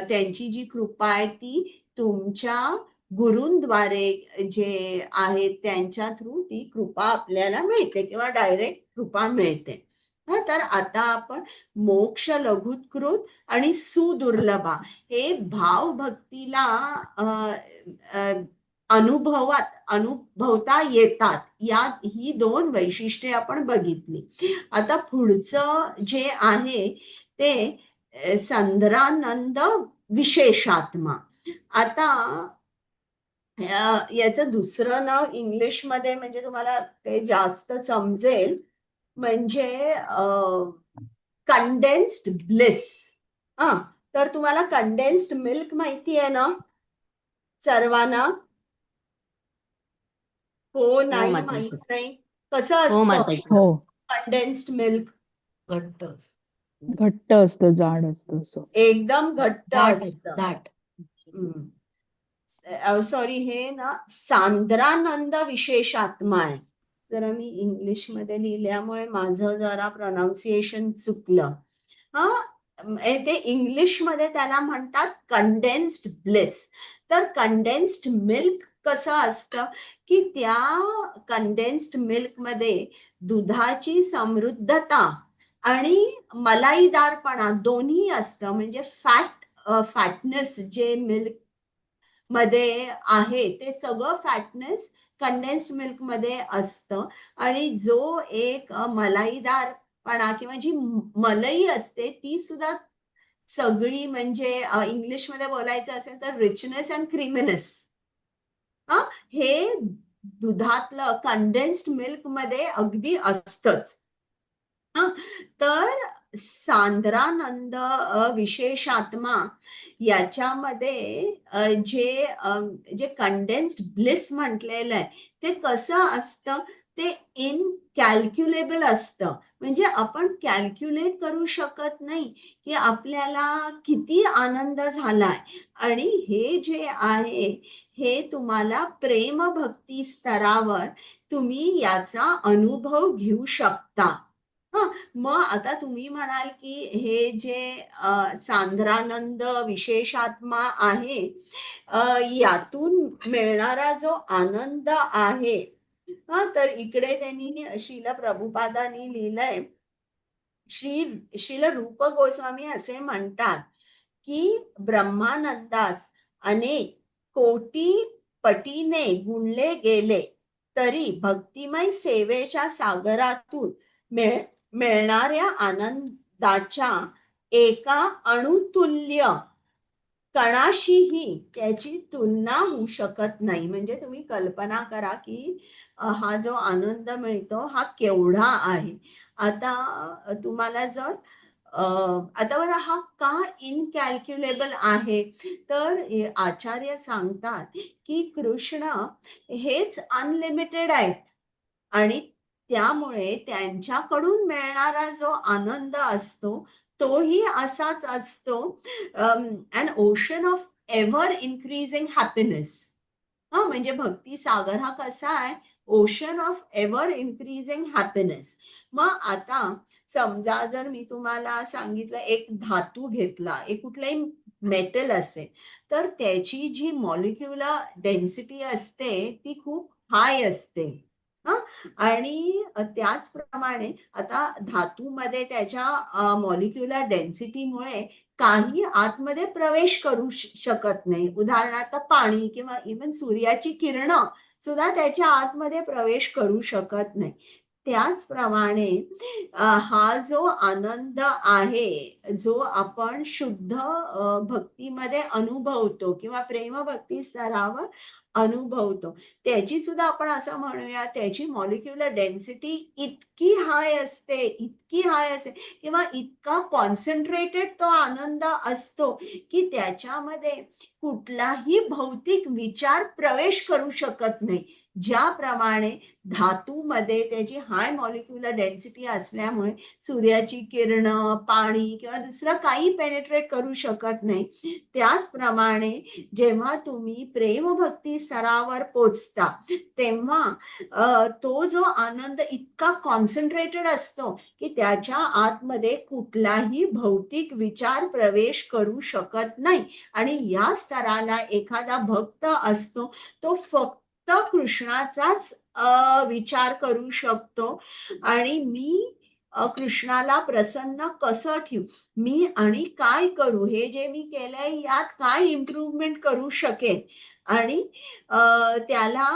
त्यांची जी कृपा आहे ती तुमच्या गुरूंद्वारे जे आहेत त्यांच्या थ्रू ती कृपा आपल्याला मिळते किंवा डायरेक्ट कृपा मिळते. तर आता आपण मोक्ष लघुत्कृत आणि सुदुर्लभा हे भाव भक्तीला अनुभवता येतात, ही 2 वैशिष्ट्ये आपण बघितली. आता पुढचं जे आहे ते संद्रानंद विशेषात्मा. आता याचं दुसरं नाव इंग्लिशमध्ये म्हणजे तुम्हाला ते जास्त समजेल म्हणजे कंडेन्स्ड ब्लिस. तर तुम्हाला कंडेन्स्ड मिल्क माहिती आहे ना सर्वांना? हो नाही
माताजी.
माहित नाही. कसं
हो
असतं
माताजी.
हो
कंडेन्स्ड मिल्क?
घट्ट
घट्ट असतं, जाड असतं असं.
एकदम घट्ट
दाट
असतं.
दाट.
सॉरी, हे ना सांद्रानंद विशेषात्मा आहे. जरा मी इंग्लिश मध्ये लिहिल्यामुळे माझं जरा प्रोनाउन्सिएशन चुकलं. ते इंग्लिश मध्ये त्याला म्हणतात कंडेन्स्ड ब्लिस. तर कंडेन्स्ड मिल्क कसं असतं की त्या कंडेन्स्ड मिल्क मध्ये दुधाची समृद्धता आणि मलाईदारपणा दोन्ही असतं. म्हणजे फॅटनेस जे मिल्क मध्ये आहे ते सगळं फॅटनेस कंडेन्स्ड मिल्क मध्ये असतं, आणि जो एक मलाईदारपणा किंवा जी मलई असते ती सुद्धा सगळी म्हणजे इंग्लिश मध्ये बोलायचं असेल तर रिचनेस अँड क्रीमिनेस हे दुधातलं कंडेन्स्ड मिल्क मध्ये अगदी असतंच. तर सांद्रानंद विशेषात्मा याच्यामध्ये जे कंडेन्स्ड ब्लिस म्हटलेलं आहे ते कसं असतं, ते इनकॅल्क्युलेबल असतं. म्हणजे आपण कॅल्क्युलेट करू शकत नाही की आपल्याला किती आनंद झालाय. आणि हे जे आहे हे तुम्हाला प्रेम भक्ती स्तरावर तुम्ही याचा अनुभव घेऊ शकता. मग आता तुम्ही म्हणाल की हे जे सांद्रानंद विशेषात्मा आहे यातून मिळणारा जो आनंद आहे, तर इकडे त्यांनी श्रील प्रभुपादांनी लिहिलंय, श्रील रूप गोस्वामी असे म्हणतात की ब्रह्मानंदास अनेक कोटी पटीने गुणले गेले तरी भक्तिमय सेवेच्या सागरातून मिळणाऱ्या आनंदाच्या एका अणुतुल्य कणाशीही त्याची तुलना होऊ शकत नाही. म्हणजे तुम्ही कल्पना करा की हा जो आनंद मिळतो हा केवढा आहे. आता तुम्हाला जर आता बरं हा का इनकॅल्क्युलेबल आहे, तर आचार्य सांगतात की कृष्ण हेच अनलिमिटेड आहेत आणि त्यामुळे त्यांच्याकडून मिळणारा जो आनंद असतो तोही असाच असतो, an ocean of ever increasing happiness. म्हणजे भक्ती सागर हा कसा आहे, ocean of ever increasing happiness. मग आता समजा जर मी तुम्हाला सांगितलं एक धातू घेतला, एक कुठलाही मेटल असेल, तर त्याची जी मॉलिक्युलर डेन्सिटी असते ती खूप हाय असते. आणि त्याचप्रमाणे आता धातूमध्ये त्याच्या मॉलिक्युलर डेन्सिटीमुळे काही आतमध्ये प्रवेश करू शकत नाही. उदाहरणार्थ पाणी किंवा इव्हन सूर्याची किरणं सुद्धा त्याच्या आतमध्ये प्रवेश करू शकत नाही. त्याचप्रमाणे हा जो आनंद आहे जो आपण शुद्ध भक्तीमध्ये अनुभवतो किंवा प्रेमभक्ती स्तरावर अनुभवतो, त्याची सुद्धा आपण असं म्हणूया त्याची मॉलिक्युलर डेन्सिटी इतकी हाय असते किंवा इतका कॉन्सन्ट्रेटेड तो आनंद असतो की त्याच्यामध्ये कुठलाही भौतिक विचार प्रवेश करू शकत नाही. ज्याप्रमाणे धातूमध्ये त्याची हाय मॉलिक्युलर डेन्सिटी असल्यामुळे सूर्याची किरणं, पाणी किंवा दुसरं काही पेनिट्रेट करू शकत नाही, त्याचप्रमाणे जेव्हा तुम्ही प्रेमभक्ती स्तरावर पोचता तेव्हा तो जो आनंद इतका कॉन्सन्ट्रेटेड असतो की त्याच्या आतमध्ये कुठलाही भौतिक विचार प्रवेश करू शकत नाही. आणि या स्तराला एखादा भक्त असतो तो फक्त कृष्णाचाच विचार करू शकतो आणि मी कृष्णाला प्रसन्न कसं ठेवू, मी आणि काय करू, हे जे मी केलंय यात काय इम्प्रूव्हमेंट करू शकेन, आणि त्याला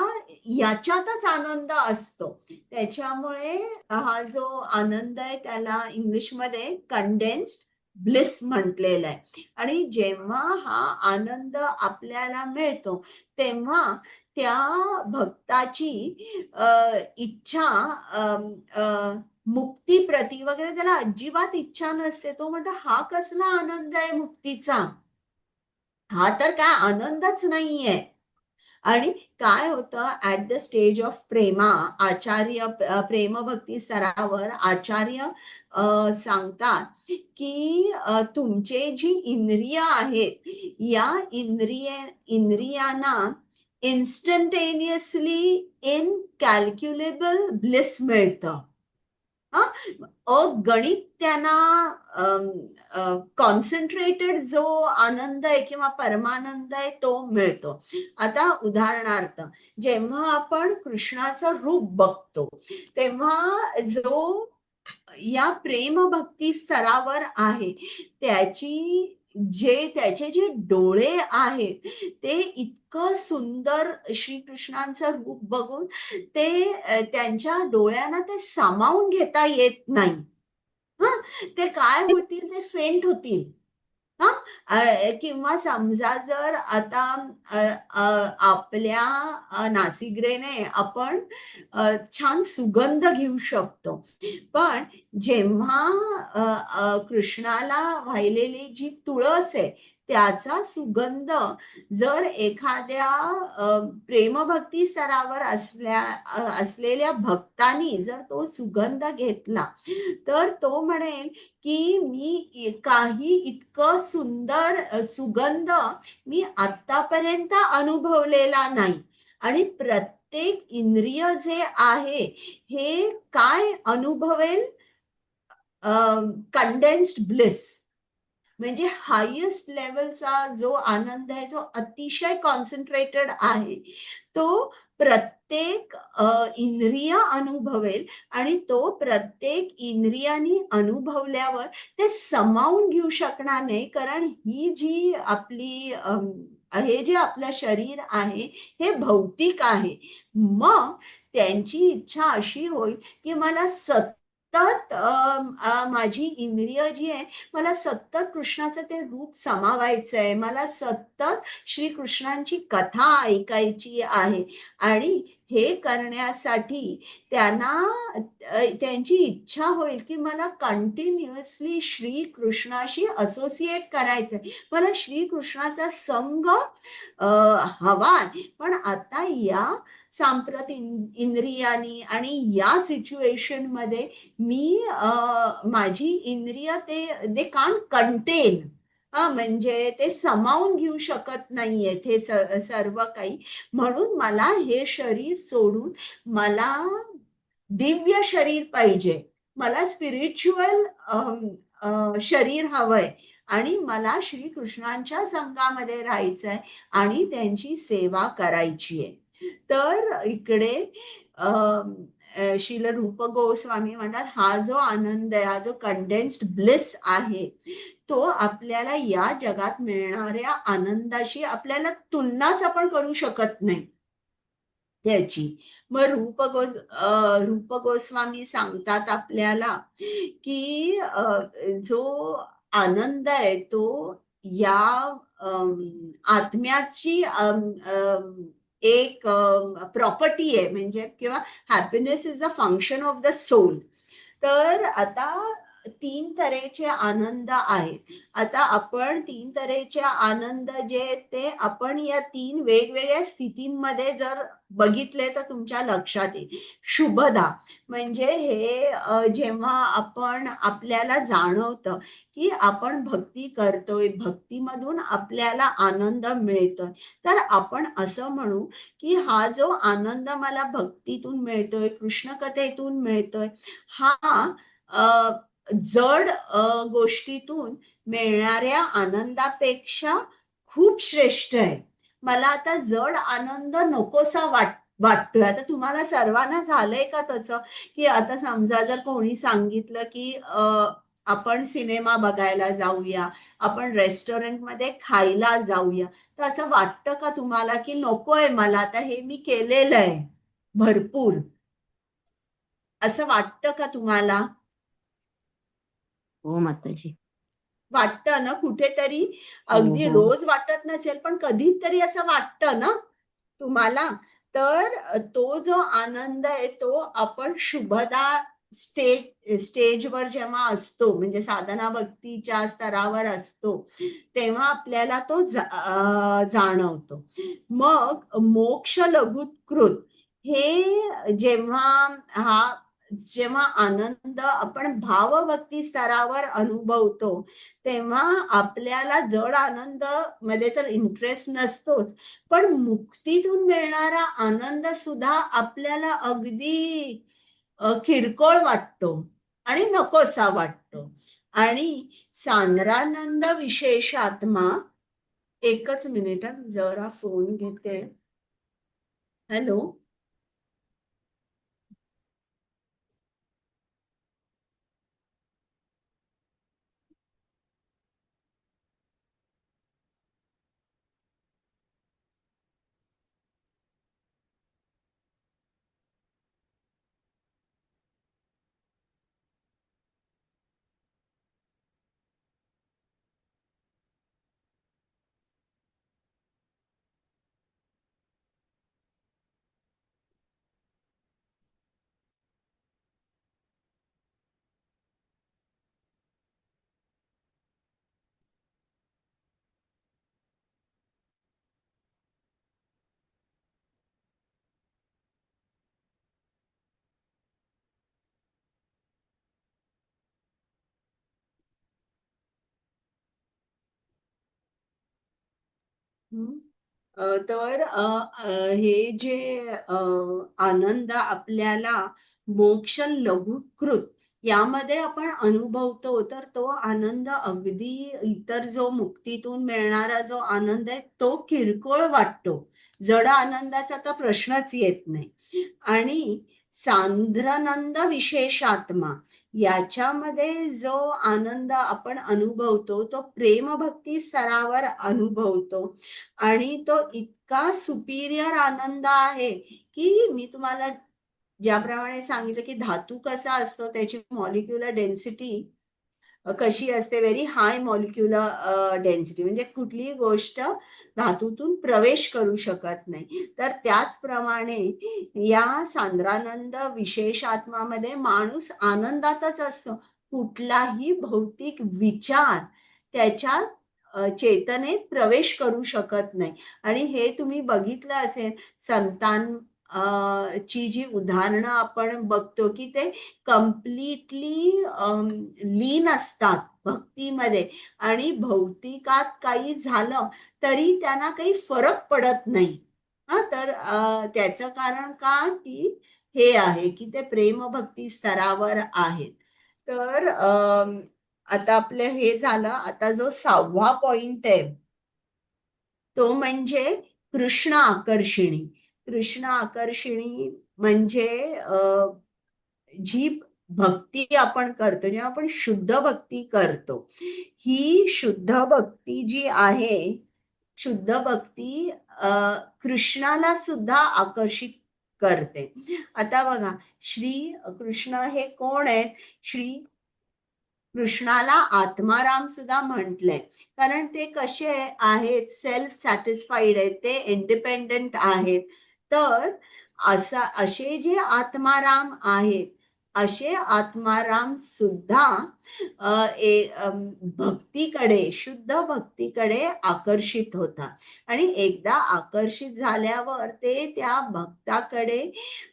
याच्यातच आनंद असतो. त्याच्यामुळे हा जो आनंद आहे त्याला इंग्लिशमध्ये कंडेन्स्ड ब्लिस म्हटलेलं आहे. आणि जेव्हा हा आनंद आपल्याला मिळतो तेव्हा त्या भक्ताची इच्छा मुक्ती प्रती वगैरे त्याला अजिबात इच्छा नसते. तो म्हणतो हा कसला आनंद आहे मुक्तीचा, हा तर काय आनंदच नाहीये. आणि काय होतं ऍट द स्टेज ऑफ प्रेमा, आचार्य प्रेमभक्ती स्तरावर आचार्य सांगतात की तुमचे जी इंद्रिय आहेत या इंद्रियांना इन्स्टंटेनियसली इनकॅल्क्युलेबल ब्लिस मिळतं. अगणित त्यांना कॉन्सन्ट्रेटेड जो आनंद आहे किंवा परमानंद आहे तो मिळतो. आता उदाहरणार्थ जेव्हा आपण कृष्णाचं रूप बघतो तेव्हा जो या प्रेमभक्ती स्तरावर आहे त्याचे जे डोळे आहेत ते इतकं सुंदर श्रीकृष्णांचं रूप बघून ते त्यांच्या डोळ्यांना ते सामावून घेता येत नाही. ते काय होतील, ते फेंट होतील. किंवा समजा जर आता आपल्या नासिगरेने आपण छान सुगंध घेऊ शकतो, पण जेव्हा कृष्णाला वाहिलेली जी तुळस आहे त्याचा सुगंध जर एखाद्या प्रेमभक्ती स्तरावर असलेल्या भक्तानी जर तो सुगंध घेतला तर तो म्हणेल की मी काही इतकं सुंदर सुगंध मी आतापर्यंत अनुभवलेला नाही. आणि प्रत्येक इंद्रिय जे आहे हे काय अनुभवेल, कंडेन्स्ड ब्लिस, म्हणजे हायेस्ट लेवलचा जो आनंद आहे जो अतिशय कॉन्सन्ट्रेटेड आहे तो प्रत्येक इंद्रिय अनुभवेल आणि तो प्रत्येक इंद्रियानी अनुभवल्यावर ते समावून घेऊ शकणार नाही, कारण ही जी आपली हे जे आपलं शरीर आहे हे भौतिक आहे. मग त्यांची इच्छा अशी होईल की मला सतत माझी इंद्रिय जी आहे, मला सतत कृष्णाचं ते रूप समावायचं आहे, मला सतत श्रीकृष्णांची कथा ऐकायची आहे. आणि हे करण्यासाठी त्यांना त्यांची इच्छा होईल की मला कंटिन्युअसली श्रीकृष्णाशी असोसिएट करायचंय, मला श्रीकृष्णाचा संग हवा आहे. पण आता या सांप्रत इंद्रियानी आणि या सिच्युएशन मध्ये मी माझी इंद्रिय ते कांट कंटेन, म्हणजे ते समावून घेऊ शकत नाहीयेत हे सर्व काही. म्हणून मला हे शरीर सोडून मला दिव्य शरीर पाहिजे, मला स्पिरिच्युअल शरीर हवंय आणि मला श्रीकृष्णांच्या संघामध्ये राहायचंय आणि त्यांची सेवा करायची आहे. तर इकडे श्रील रूप गोस्वामी म्हणतात, हा जो आनंद आहे, हा जो कंडेन्स्ड ब्लिस आहे, तो आपल्याला या जगात मिळणाऱ्या आनंदाशी आपल्याला तुलनाच आपण करू शकत नाही त्याची. मग रूप गोस्वामी सांगतात आपल्याला की जो आनंद आहे तो या आत्म्याची एक प्रॉपर्टी आहे, म्हणजे किंवा happiness is a function of the soul. तर आता तीन तऱ्हेचे आनंद आहेत. आता आपण तीन तऱ्हेचे आनंद जे आहेत ते आपण या तीन वेगवेगळ्या स्थितींमध्ये जर बघितले तर तुमच्या लक्षात येईल. शुभदा म्हणजे हे जेव्हा आपण आपल्याला जाणवतं की आपण भक्ती करतोय, भक्तीमधून आपल्याला आनंद मिळतोय, तर आपण असं म्हणू की हा जो आनंद मला भक्तीतून मिळतोय, कृष्ण कथेतून मिळतोय, हा जड गोष्टीतून मिळणाऱ्या आनंदापेक्षा खूप श्रेष्ठ आहे. मला आता जड आनंद नकोसा वाटतोय. आता तुम्हाला सर्वांना झालंय का तसं, की आता समजा जर कोणी सांगितलं की आपण सिनेमा बघायला जाऊया, आपण रेस्टॉरंटमध्ये खायला जाऊया, तर असं वाटतं का तुम्हाला की नकोय मला, आता हे मी केलेलं आहे भरपूर, असं वाटतं का तुम्हाला?
हो माताजी.
वाटतं ना कुठेतरी?
हो
अगदी
हो
रोज वाटत नसेल पण कधीतरी असं वाटतं ना तुम्हाला? तर तो जो आनंद आहे तो आपण शुभदा स्टेजवर जेव्हा असतो, म्हणजे साधना भक्तीच्या स्तरावर असतो, तेव्हा आपल्याला तो जाणवतो. मग मोक्ष लघुकृत हे जेव्हा आनंद आपण भावभक्ती स्तरावर अनुभवतो, तेव्हा आपल्याला जड आनंद मध्ये तर इंटरेस्ट नसतोच, पण मुक्तीतून मिळणारा आनंद सुद्धा आपल्याला अगदी किरकोळ वाटतो आणि नकोसा वाटतो. आणि सांद्रानंद विशेषात्मा, एकच मिनिट जरा फोन घेते. हॅलो. तर हे जे आनंद आपल्याला मोक्ष लघुकृत यामध्ये आपण अनुभवतो, तर तो आनंद अगदी इतर जो मुक्तीतून मिळणारा जो आनंद आहे तो किरकोळ वाटतो. जड आनंदाचा तर प्रश्नच येत नाही. आणि सांद्रानंद विशेषात्मा याच्यामध्ये जो आनंद आपण अनुभवतो तो प्रेमभक्ती स्तरावर अनुभवतो आणि तो इतका सुपिरियर आनंद आहे की मी तुम्हाला ज्याप्रमाणे सांगितलं की धातू कसा असतो त्याची मॉलिक्युलर डेन्सिटी कशी असते, व्हेरी हाय मॉलिक्युलर डेन्सिटी, म्हणजे कुठलीही गोष्ट धातूतून प्रवेश करू शकत नाही. तर त्याचप्रमाणे या सांद्रानंद विशेषात्मामध्ये माणूस आनंदातच असतो. कुठलाही भौतिक विचार त्याच्या चेतनेत प्रवेश करू शकत नाही. आणि हे तुम्ही बघितलं असेल संतां ची जी उदाहरणं आपण बघतो की ते कम्प्लिटली लीन असतात भक्तीमध्ये आणि भौतिकात काही झालं तरी त्यांना काही फरक पडत नाही. तर त्याचं कारण का की हे आहे की ते प्रेमभक्ती स्तरावर आहेत. तर आता आपलं हे झालं. आता जो 6वा पॉइंट आहे तो म्हणजे कृष्ण आकर्षिणी. कृष्ण आकर्षिणी म्हणजे जी भक्ती आपण करतो, जेव्हा आपण शुद्ध भक्ती करतो, ही शुद्ध भक्ती जी आहे, शुद्ध भक्ती कृष्णाला सुद्धा आकर्षित करते. आता बघा, श्री कृष्ण हे कोण आहेत? श्री कृष्णाला आत्माराम सुद्धा म्हटलंय. कारण ते कसे आहेत? सेल्फ सॅटिस्फाईड आहेत, ते इंडिपेंडंट आहेत. तर असे जे आत्माराम आहेत, असे आत्माराम सुद्धा भक्तीकडे, शुद्ध भक्तीकडे आकर्षित होतात. आणि एकदा आकर्षित झाल्यावर ते त्या भक्ताकडे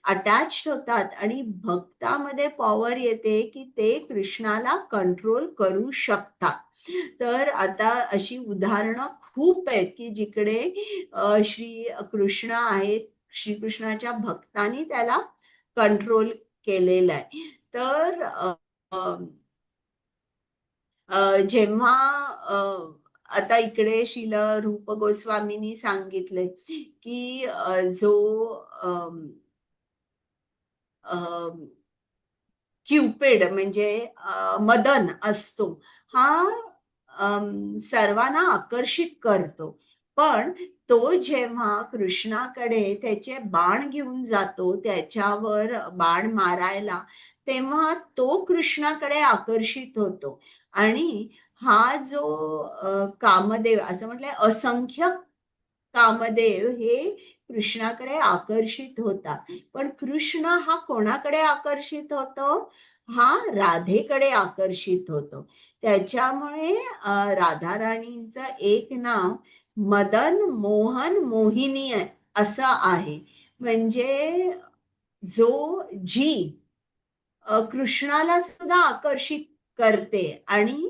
अटॅच्ड होतात आणि भक्तामध्ये पॉवर येते की ते कृष्णाला कंट्रोल करू शकतात. तर आता अशी उदाहरणं खूप आहेत की जिकडे श्री कृष्ण आहेत, श्रीकृष्णाच्या भक्तांनी त्याला कंट्रोल केलेलं आहे. तर जेव्हा आता इकडे श्रील रूप गोस्वामींनी सांगितलंय की जो क्युपिड म्हणजे मदन असतो, हा सर्वांना आकर्षित करतो. पण तो जेव्हा कृष्णाकडे त्याचे बाण घेऊन जातो त्याच्यावर बाण मारायला, तेव्हा तो कृष्णाकडे आकर्षित होतो. आणि हा जो कामदेव, असं म्हटलंय असंख्य कामदेव हे कृष्णाकडे आकर्षित होतात. पण कृष्ण हा कोणाकडे आकर्षित होतो? हा राधेकडे आकर्षित होतो. त्याच्यामुळे राधाराणींचं एक नाव मदन मोहन मोहिनी असं आहे. म्हणजे जी कृष्णाला सुद्धा आकर्षित करते. आणि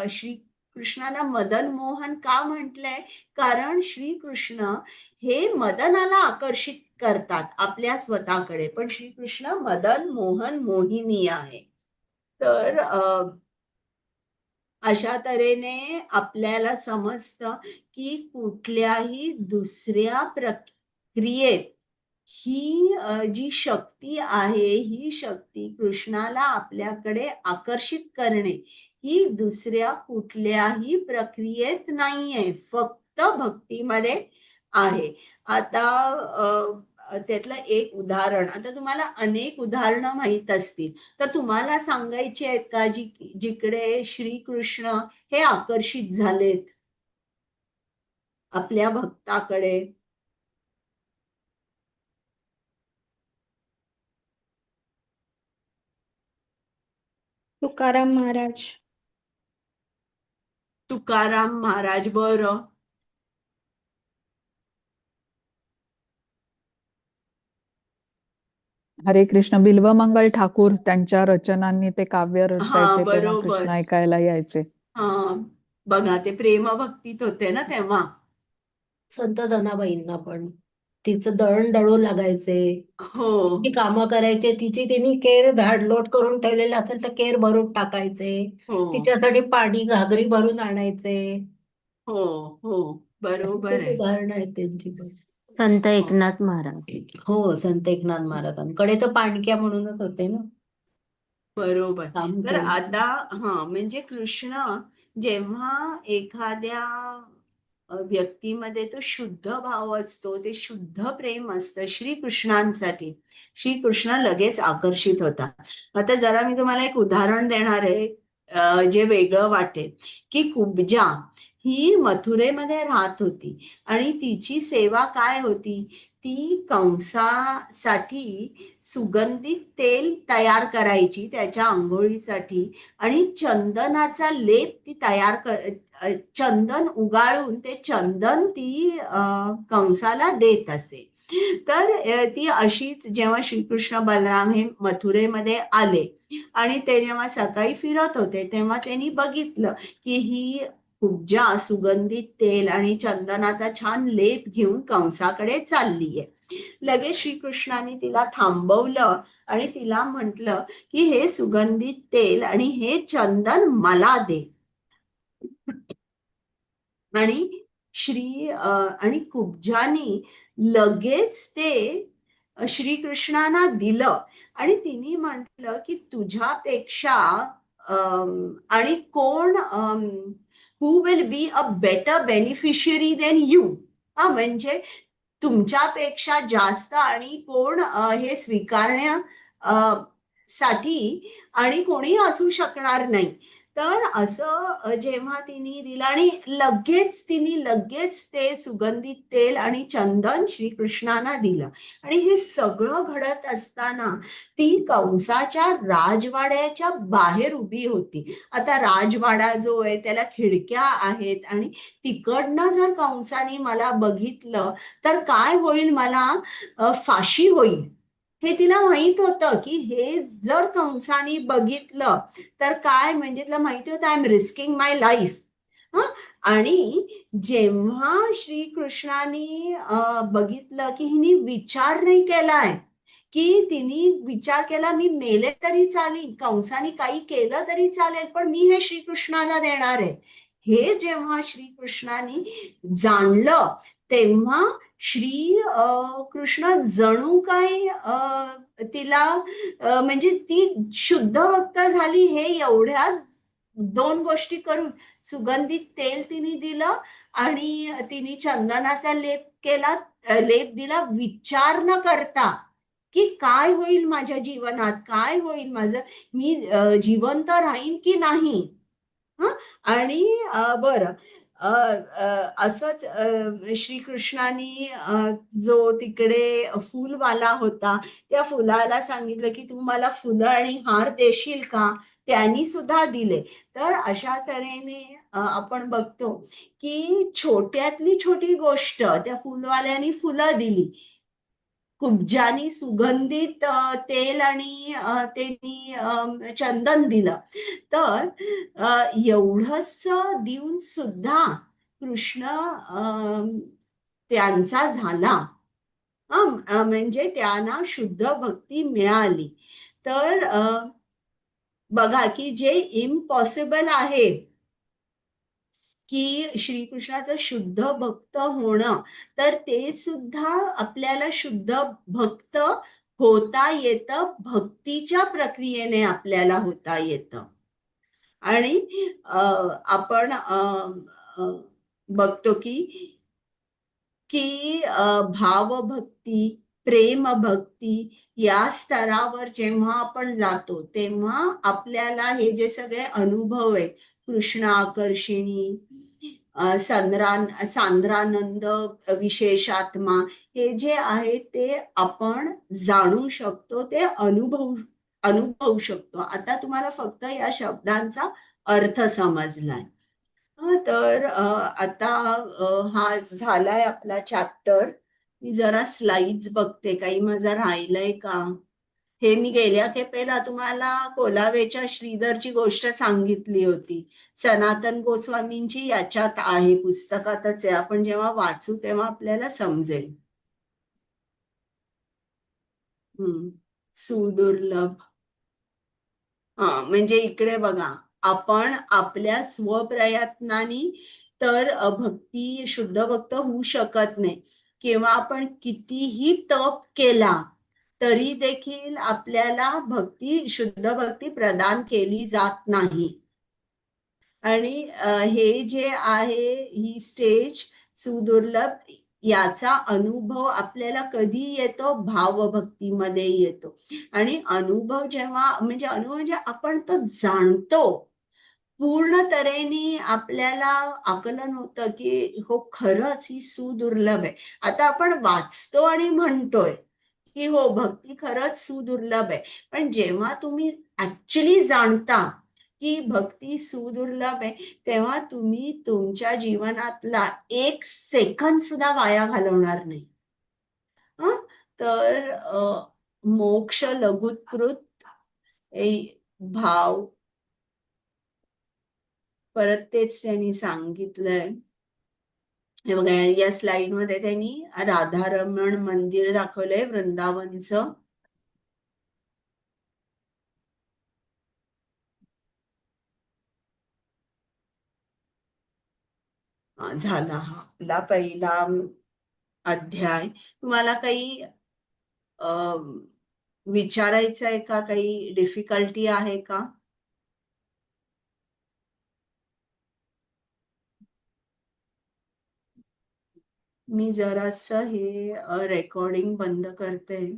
श्री कृष्णाला मदन मोहन का म्हटलंय? कारण श्रीकृष्ण हे मदनाला आकर्षित करतात आपल्या स्वतःकडे, पण श्रीकृष्ण मदन मोहन मोहिनी आहे. तर अशा तऱ्हेने आपल्याला समजतं की कुठल्याही दुसऱ्या प्रक्रियेत ही जी शक्ती आहे, ही शक्ती कृष्णाला आपल्याकडे आकर्षित करणे ही दुसऱ्या कुठल्याही प्रक्रियेत नाहीये, फक्त भक्तीमध्ये आहे. आता त्यातलं एक उदाहरण, आता तुम्हाला अनेक उदाहरणं माहित असतील, तर तुम्हाला सांगायची आहेत का जिकडे श्रीकृष्ण हे आकर्षित झालेत आपल्या भक्ताकडे?
तुकाराम महाराज.
तुकाराम महाराज. बरं.
हरे कृष्ण बिल्वमंगल ठाकूर त्यांच्या रचनांनी ते काव्य
हा,
रचायचे तेव्हा
बरोबर.
कृष्ण ऐकायला यायचे.
हा, बघा ते प्रेमभक्तीत होते ना तेव्हा. संत जनाबाईंना पण
तिचं दळण दळू लागायचे,
हो
ती कामं करायचे, तिची तिने केर झाडलोट करून ठेवलेलं असेल तर केर भरून टाकायचे,
हो
तिच्यासाठी पाणी घागरी भरून आणायचे.
हो हो
अशी
बरोबर
खूप
आहे.
उदाहरणं आहेत त्यांची पण.
संत
हो
एकनाथ महाराज.
हो, संत एकनाथ महाराजांकडे तर पाणक्या म्हणूनच होते ना
बरोबर.
काम
तर
त्यांचं.
आता म्हणजे कृष्ण जेव्हा एखाद्या व्यक्तीमध्ये तो शुद्ध भाव असतो, ते शुद्ध प्रेम असतं श्रीकृष्णांसाठी, श्रीकृष्ण लगेच आकर्षित होतात. आता जरा मी तुम्हाला एक उदाहरण देणार आहे, जे वेगळं वाटेल, की कुब्जा ही मथुरेमध्ये राहत होती आणि तिची सेवा काय होती, ती कंसासाठी सुगंधित तेल तयार करायची त्याच्या आंघोळीसाठी आणि चंदनाचा लेप ती चंदन उगाळून ते चंदन ती कंसाला देत असे. तर ती अशीच जेव्हा श्रीकृष्ण बलराम हे मथुरेमध्ये आले आणि ते जेव्हा सकाळी फिरत होते तेव्हा त्यांनी बघितलं की ही कुब्जा सुगंधित तेल आणि चंदनाचा छान लेप घेऊन कंसाकडे चाललीये. लगेच श्रीकृष्णाने तिला थांबवलं आणि तिला म्हटलं की हे सुगंधित तेल आणि हे चंदन मला दे. आणि आणि कुब्जानी लगेच ते श्रीकृष्णांना दिलं आणि तिने म्हटलं की तुझ्यापेक्षा आणि कोण who will be a better beneficiary than you. म्हणजे तुमच्यापेक्षा जास्त आणि कोण हे स्वीकारण्या साठी आणि कोणी असू शकणार नाही. तर असं जेव्हा तिने दिलं आणि लगेच ते सुगंधित तेल आणि चंदन श्रीकृष्णांना दिलं आणि हे सगळं घडत असताना ती कंसाच्या राजवाड्याच्या बाहेर उभी होती. आता राजवाडा जो आहे त्याला खिडक्या आहेत आणि तिकडनं जर कंसाने मला बघितलं तर काय होईल, मला फाशी होईल हे तिला माहित होतं. की हे जर कंसाने बघितलं तर काय, म्हणजे तिला माहिती होतं I am risking my life. आणि जेव्हा श्रीकृष्णाने बघितलं की हिने विचार नाही केलाय, की तिने विचार केला मी मेले तरी चालेल, कंसाने काही केलं तरी चालेल, पण मी हे श्रीकृष्णाला देणार आहे, हे जेव्हा श्रीकृष्णाने जाणलं तेव्हा कृष्ण जणू काय तिला म्हणजे ती शुद्ध भक्त झाली हे एवढ्याच दोन गोष्टी करून. सुगंधित तेल तिने दिलं आणि तिने चंदनाचा लेप दिला, विचार न करता की काय होईल माझ्या जीवनात, काय होईल माझं, मी जिवंत राहीन की नाही. आणि बरं असंच श्रीकृष्णाने जो तिकडे फुलवाला होता त्या फुलाला सांगितलं की तू मला फुलं आणि हार देशील का, त्यांनी सुद्धा दिले. तर अशा तऱ्हेने आपण बघतो की छोट्यातली छोटी गोष्ट त्या फुलवाल्याने फुलं दिली, कुब्जानी सुगंधित तेल आणि त्यांनी चंदन दिलं. तर एवढंच देऊन सुद्धा कृष्ण त्यांचा झाला. म्हणजे त्यांना शुद्ध भक्ती मिळाली. तर बघा की जे इम्पॉसिबल आहे की श्रीकृष्णाचं शुद्ध भक्त होणं, तर ते सुद्धा आपल्याला शुद्ध भक्त होता येतं, भक्तीच्या प्रक्रियेने आपल्याला होता येतं. आणि आपण बघतो की भावभक्ती, प्रेमभक्ती या स्तरावर जेव्हा आपण जातो तेव्हा आपल्याला हे जे सगळे अनुभव आहेत, कृष्ण आकर्षिणी, सांद्रानंद, विशेषात्मा, हे जे आहे ते आपण जाणू शकतो, ते अनुभवू शकतो. आता तुम्हाला फक्त या शब्दांचा अर्थ समजलाय. तर आता हा झालाय आपला चॅप्टर. मी जरा स्लाइड्स बघते काही माझं राहिलंय का. हे मी गेल्या खेपेला तुम्हाला कोलावेच्या श्रीधरची गोष्ट सांगितली होती. सनातन गोस्वामींची याच्यात आहे, पुस्तकातच आहे. आपण जेव्हा वाचू तेव्हा आपल्याला समजेल. सुदुर्लभ. म्हणजे इकडे बघा, आपण आपल्या स्वप्रयत्नांनी तर भक्ती, शुद्ध भक्त होऊ शकत नाही. किंवा आपण कितीही तप केला तरी देखील आपल्याला भक्ती, शुद्ध भक्ती प्रदान केली जात नाही. आणि हे जे आहे, ही स्टेज सुदुर्लभ, याचा अनुभव आपल्याला कधी येतो? भावभक्तीमध्ये येतो. आणि अनुभव जेव्हा, म्हणजे अनुभव म्हणजे आपण तो जाणतो, पूर्ण तऱ्हेने आपल्याला आकलन होतं की हो, खरंच ही सुदुर्लभ आहे. आता आपण वाचतो आणि म्हणतोय की हो, भक्ती खरंच सुदुर्लभ आहे. पण जेव्हा तुम्ही ऍक्च्युली जाणता की भक्ती सुदुर्लभ आहे, तेव्हा तुम्ही तुमच्या जीवनातला 1 सेकंद सुद्धा वाया घालवणार नाही. हं? तर मोक्ष लघुकृत ए भाव, परत तेच त्यांनी सांगितलंय. हे बघा, या स्लाइड मध्ये त्यांनी राधारमण मंदिर दाखवलंय वृंदावनचं. झाला हा आपला पहिला अध्याय. तुम्हाला काही विचारायचं आहे का? काही डिफिकल्टी आहे का? मी जरासं हे रेकॉर्डिंग बंद करते.